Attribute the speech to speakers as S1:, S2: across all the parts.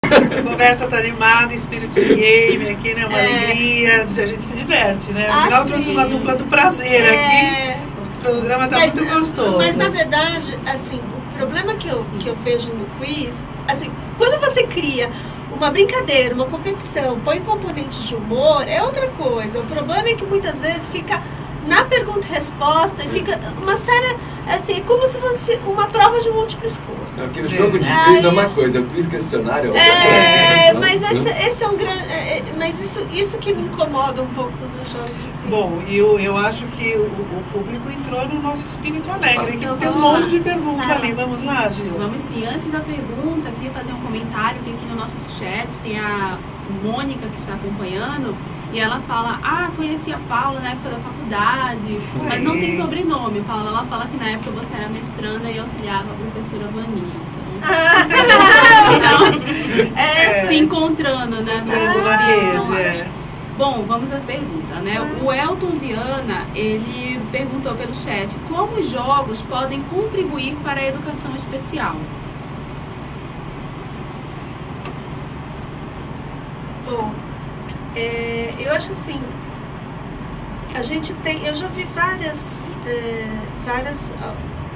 S1: A conversa tá animada, espírito de game aqui, né? Uma alegria, a gente se diverte, né? No final trouxe uma dupla do prazer aqui. O programa tá muito gostoso.
S2: Mas na verdade, assim, o problema que eu vejo no quiz, assim, quando você cria uma brincadeira, uma competição, põe componentes de humor, é outra coisa. O problema é que muitas vezes fica na pergunta e resposta e fica uma série, assim, é como se fosse uma prova de múltipla escolha.
S3: Porque o jogo de quiz é uma coisa, o quiz questionário é outra coisa.
S2: Mas esse é um grande. Mas isso que me incomoda um pouco no jogo de quiz.
S1: Bom, eu acho que o público entrou no nosso espírito alegre, que tem um monte de perguntas ali. Vamos lá, Gil?
S4: Vamos sim. Antes da pergunta, queria fazer um comentário que aqui no nosso chat tem a Mônica que está acompanhando. E ela fala, conheci a Paula na época da faculdade, mas não tem sobrenome, Paula. Ela fala que na época você era mestranda e auxiliava a professora Vani. Então, se encontrando, né? Bom, vamos à pergunta, né? O Elton Viana, ele perguntou pelo chat, como os jogos podem contribuir para a educação especial?
S2: Bom, eu acho assim, a gente tem, eu já vi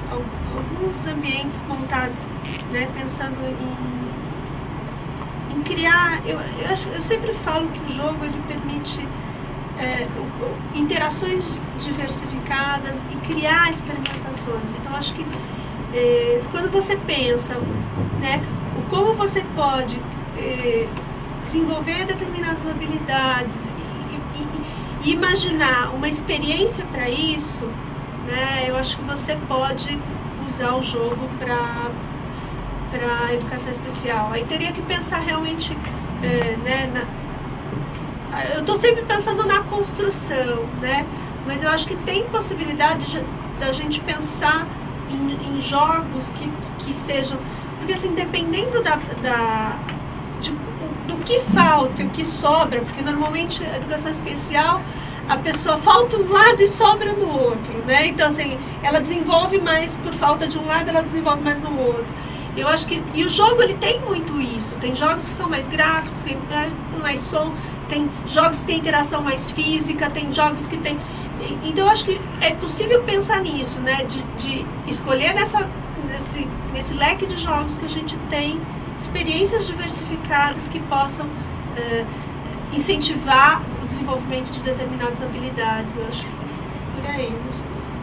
S2: alguns ambientes montados, né, pensando em criar, eu sempre falo que o jogo ele permite interações diversificadas e criar experimentações. Então acho que quando você pensa, né, como você pode desenvolver determinadas habilidades e imaginar uma experiência para isso, né, eu acho que você pode usar o jogo para a educação especial. Aí teria que pensar realmente, né, eu estou sempre pensando na construção, né, mas eu acho que tem possibilidade da gente pensar em jogos que sejam, porque assim, dependendo do que falta e o que sobra, porque normalmente a educação especial, a pessoa falta um lado e sobra no outro, né? Então assim, ela desenvolve mais por falta de um lado, ela desenvolve mais no outro. Eu acho que, e o jogo ele tem muito isso, tem jogos que são mais gráficos, tem mais som, tem jogos que tem interação mais física, tem jogos que tem... Então eu acho que é possível pensar nisso, né? De escolher nesse leque de jogos que a gente tem, experiências diversificadas que possam incentivar o desenvolvimento de determinadas habilidades. Eu acho que por aí.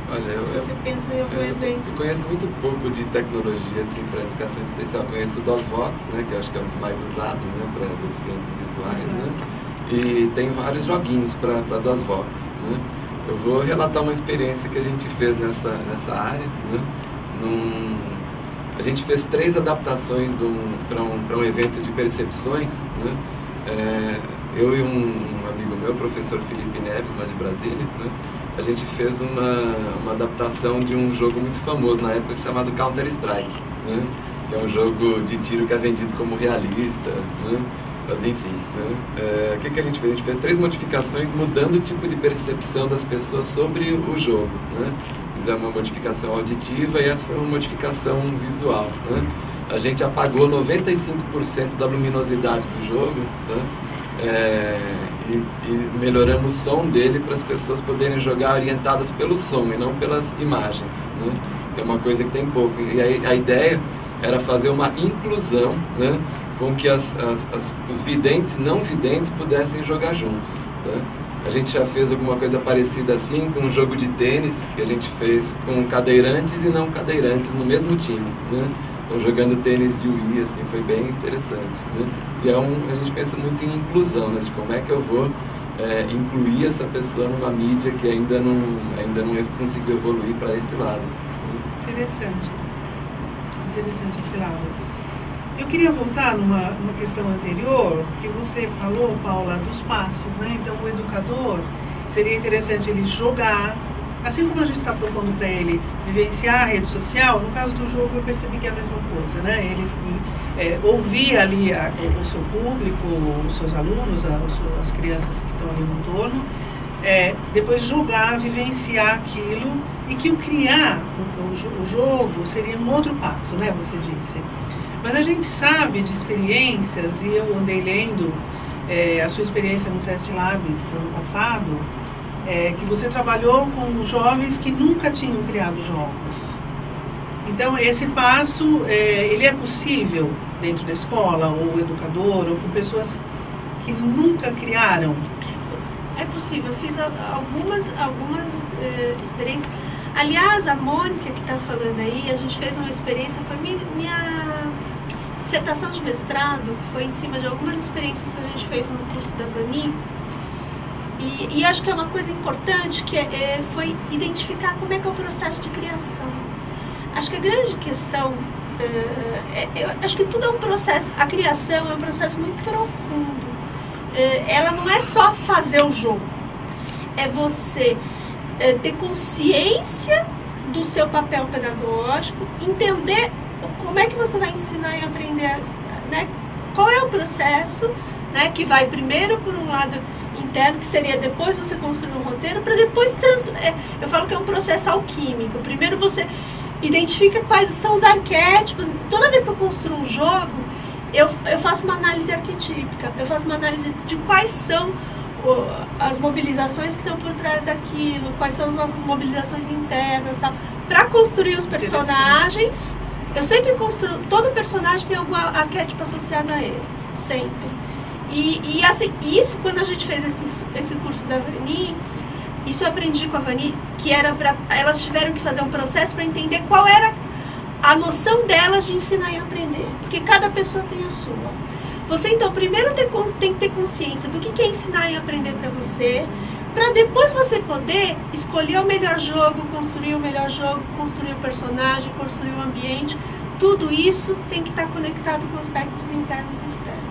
S3: Olha,
S2: você pensa em algum exemplo?
S3: Eu conheço muito pouco de tecnologia assim, para educação especial. Eu conheço o DOSVox, né, que eu acho que é um dos mais usados, né, para deficientes visuais. Né? E tem vários joguinhos para DOSVox. Né? Eu vou relatar uma experiência que a gente fez nessa área. Né? A gente fez 3 adaptações para um evento de percepções. Né? Eu e um amigo meu, o professor Felipe Neves, lá de Brasília, né? A gente fez uma adaptação de um jogo muito famoso na época chamado Counter-Strike, né? Que é um jogo de tiro que é vendido como realista, né? Mas enfim, né? O que a gente fez? A gente fez 3 modificações mudando o tipo de percepção das pessoas sobre o jogo, né? Fizemos uma modificação auditiva e essa foi uma modificação visual, né? A gente apagou 95% da luminosidade do jogo, né? E melhoramos o som dele para as pessoas poderem jogar orientadas pelo som e não pelas imagens, né? Que é uma coisa que tem pouco. E a ideia era fazer uma inclusão, né? Com que os videntes e não videntes pudessem jogar juntos, né? A gente já fez alguma coisa parecida assim com um jogo de tênis que a gente fez com cadeirantes e não cadeirantes no mesmo time, né? Então, jogando tênis de Wii, assim, foi bem interessante, né? E a gente pensa muito em inclusão, né? De como é que eu vou incluir essa pessoa numa mídia que ainda não conseguiu evoluir para esse lado.
S1: Interessante esse lado. Eu queria voltar numa questão anterior, que você falou, Paula, dos passos, né? Então, o educador, seria interessante ele jogar, assim como a gente está propondo para ele vivenciar a rede social. No caso do jogo eu percebi que é a mesma coisa, né? Ele ouvir ali o seu público, os seus alunos, as crianças que estão ali no entorno, depois jogar, vivenciar aquilo, e que o criar o jogo seria um outro passo, né? Você disse. Mas a gente sabe de experiências, e eu andei lendo a sua experiência no Fast Labs ano passado, que você trabalhou com jovens que nunca tinham criado jogos. Então, esse passo, ele é possível dentro da escola, ou educador, ou com pessoas que nunca criaram?
S2: É possível. Eu fiz algumas experiências. Aliás, a Mônica que está falando aí, a gente fez uma experiência, foi minha dissertação de mestrado, foi em cima de algumas experiências que a gente fez no curso da Vani. E acho que é uma coisa importante, que foi identificar como é que é o processo de criação. Acho que a grande questão, acho que tudo é um processo, a criação é um processo muito profundo. Ela não é só fazer o jogo, é você ter consciência do seu papel pedagógico, entender como é que você vai ensinar e aprender, né? Qual é o processo, né? Que vai primeiro por um lado interno, que seria depois você construir um roteiro, para depois eu falo que é um processo alquímico. Primeiro você identifica quais são os arquétipos. Toda vez que eu construo um jogo, eu faço uma análise arquetípica, eu faço uma análise de quais são as mobilizações que estão por trás daquilo, quais são as nossas mobilizações internas, tá? Para construir os personagens. Eu sempre construo, todo personagem tem algum arquétipo associado a ele, sempre. E assim, isso quando a gente fez esse curso da Vani, isso eu aprendi com a Vani, que era elas tiveram que fazer um processo para entender qual era a noção delas de ensinar e aprender, porque cada pessoa tem a sua. Você então primeiro tem que ter consciência do que é ensinar e aprender para você, para depois você poder escolher o melhor jogo, construir o melhor jogo, construir o personagem, construir o ambiente. Tudo isso tem que estar conectado com aspectos internos e externos.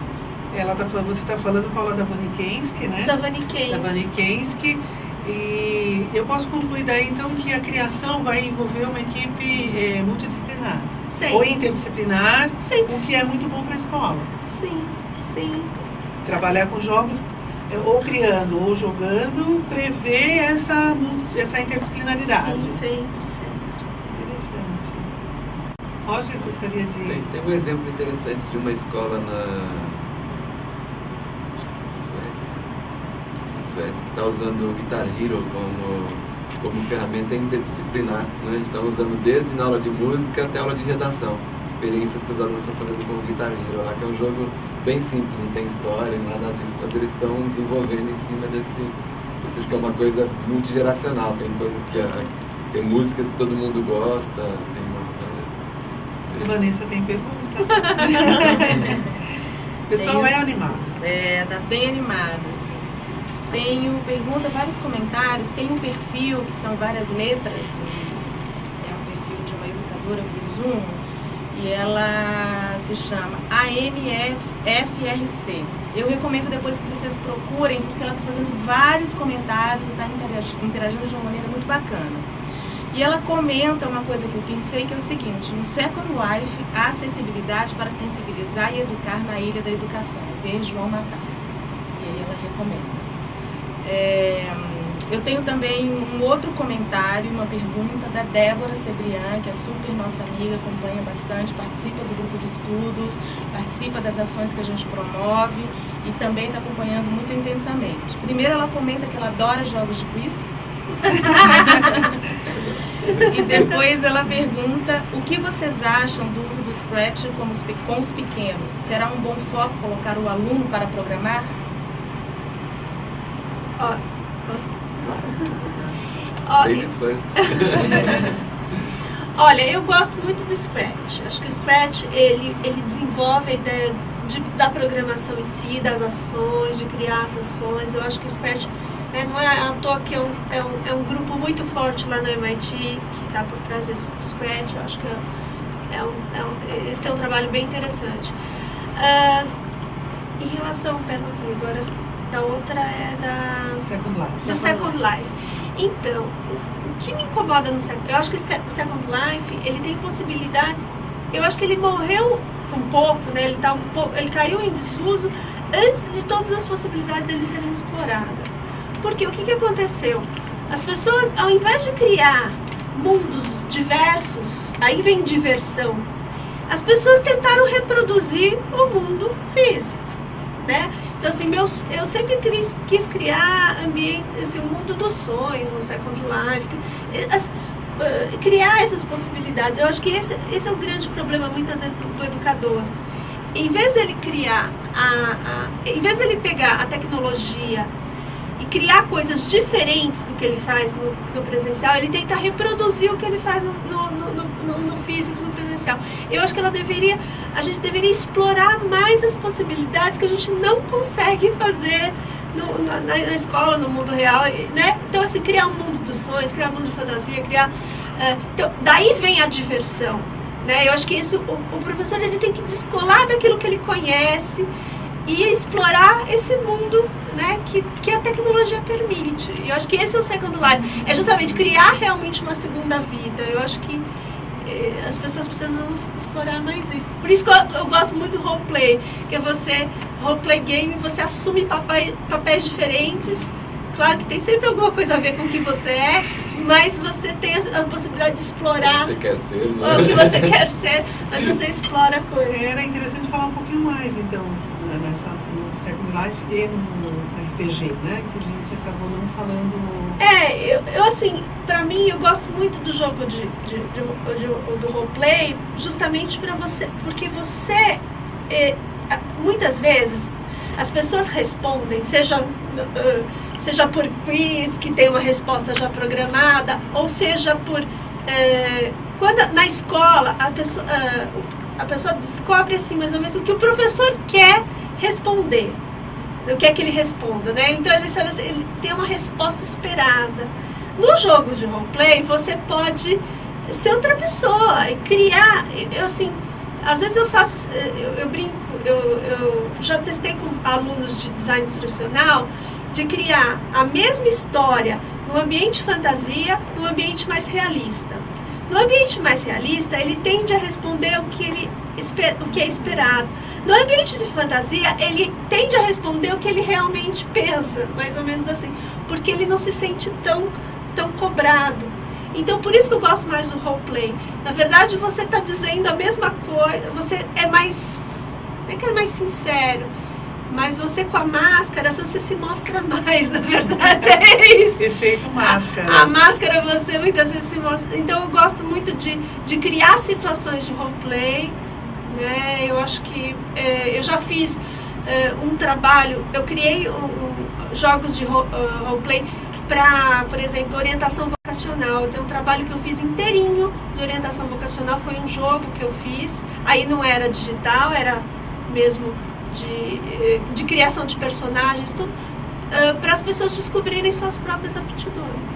S1: Você está falando, Paula, da Vanikensky, né?
S2: Da Vanikensky. Da
S1: Vanikensky. E eu posso concluir daí, então, que a criação vai envolver uma equipe multidisciplinar.
S2: Sim.
S1: Ou interdisciplinar,
S2: sim.
S1: O que é muito bom para a escola.
S2: Sim, sim.
S1: Trabalhar com jogos, ou criando ou jogando, prevê essa interdisciplinaridade.
S2: Sim, sempre.
S1: Interessante. Roger, gostaria de...
S3: Tem um exemplo interessante de uma escola na Suécia, que está usando o Guitar Hero como ferramenta interdisciplinar. Né? Estão usando desde na aula de música até a aula de redação. Experiências que os alunos estão fazendo com o Guitar Hero lá, que é um jogo bem simples, não tem história, nada disso, mas eles estão desenvolvendo em cima desse que é uma coisa multigeracional. Tem coisas tem músicas que todo mundo gosta,
S1: Vanessa tem pergunta. O pessoal é animado.
S5: Tá bem animado, assim. Tenho pergunta, vários comentários, tem um perfil que são várias letras, é um perfil de uma educadora, presumo, e ela se chama AMFRC. Eu recomendo depois que vocês procurem, porque ela está fazendo vários comentários, está interagindo de uma maneira muito bacana. E ela comenta uma coisa que eu pensei, que é o seguinte: no Second Life, há acessibilidade para sensibilizar e educar na Ilha da Educação, ver João Matar. E aí ela recomenda. Eu tenho também um outro comentário, uma pergunta da Débora Cebrian, que é super nossa amiga, acompanha bastante, participa do grupo de estudos, participa das ações que a gente promove e também está acompanhando muito intensamente. Primeiro ela comenta que ela adora jogos de quiz. E depois ela pergunta o que vocês acham do uso do Scratch com os pequenos. Será um bom foco colocar o aluno para programar?
S2: Olha, eu gosto muito do Scratch. Acho que o Scratch ele desenvolve a ideia da programação em si, das ações, de criar as ações. Eu acho que o Scratch não é à toa que é um grupo muito forte lá no MIT que está por trás do Scratch. Eu acho que eles têm um trabalho bem interessante. Em relação, agora da outra é do Second Life. Então, o que me incomoda no Second Life, eu acho que o Second Life ele tem possibilidades. Eu acho que ele morreu um pouco, né? Ele caiu em desuso antes de todas as possibilidades dele serem exploradas. Porque o que aconteceu? As pessoas, ao invés de criar mundos diversos, aí vem diversão, as pessoas tentaram reproduzir o mundo físico, né? Então, assim, eu sempre quis criar um mundo dos sonhos, o Second Life, criar essas possibilidades. Eu acho que esse é o grande problema, muitas vezes, do educador. Em vez dele criar, em vez dele pegar a tecnologia e criar coisas diferentes do que ele faz no presencial, ele tenta reproduzir o que ele faz no físico, no presencial. Eu acho que a gente deveria explorar mais as possibilidades que a gente não consegue fazer na escola, no mundo real, né? Então, assim, criar um mundo dos sonhos, criar um mundo de fantasia, então, daí vem a diversão, né? Eu acho que o professor, ele tem que descolar daquilo que ele conhece e explorar esse mundo, né, que a tecnologia permite. E eu acho que esse é o Second Life, é justamente criar realmente uma segunda vida. Eu acho que as pessoas precisam explorar mais isso. Por isso que eu gosto muito do roleplay, que é roleplay game, você assume papéis diferentes. Claro que tem sempre alguma coisa a ver com o que você é, mas você tem a possibilidade de explorar
S3: o que você quer ser, né?
S2: O que você quer ser, mas você explora a coisa.
S1: Era interessante falar um pouquinho mais, então, no Second Life e no RPG, né? Que a gente acabou não falando...
S2: Eu assim, pra mim, eu gosto muito do jogo do roleplay, justamente porque você, muitas vezes, as pessoas respondem, seja por quiz, que tem uma resposta já programada, ou seja por... quando na escola, a pessoa descobre assim, mais ou menos o que o professor quer responder, o que é que ele responda, né? Então ele sabe assim, ele tem uma resposta esperada. No jogo de roleplay, você pode ser outra pessoa e criar, assim, às vezes eu brinco, eu já testei com alunos de design instrucional, de criar a mesma história no ambiente fantasia, no ambiente mais realista. No ambiente mais realista, ele tende a responder o que é esperado. No ambiente de fantasia, ele tende a responder o que ele realmente pensa, mais ou menos assim, porque ele não se sente tão cobrado. Então, por isso que eu gosto mais do roleplay. Na verdade, você está dizendo a mesma coisa, você é mais, não é que é mais sincero, mas você com a máscara, você se mostra mais, na verdade, é isso.
S1: Efeito máscara.
S2: A máscara você muitas vezes se mostra. Então eu gosto muito de criar situações de roleplay, né? Eu acho que eu já fiz um trabalho, eu criei jogos de roleplay para, por exemplo, orientação vocacional. Eu tenho um trabalho que eu fiz inteirinho de orientação vocacional, foi um jogo que eu fiz, aí não era digital, era mesmo de criação de personagens, tudo, para as pessoas descobrirem suas próprias aptidões.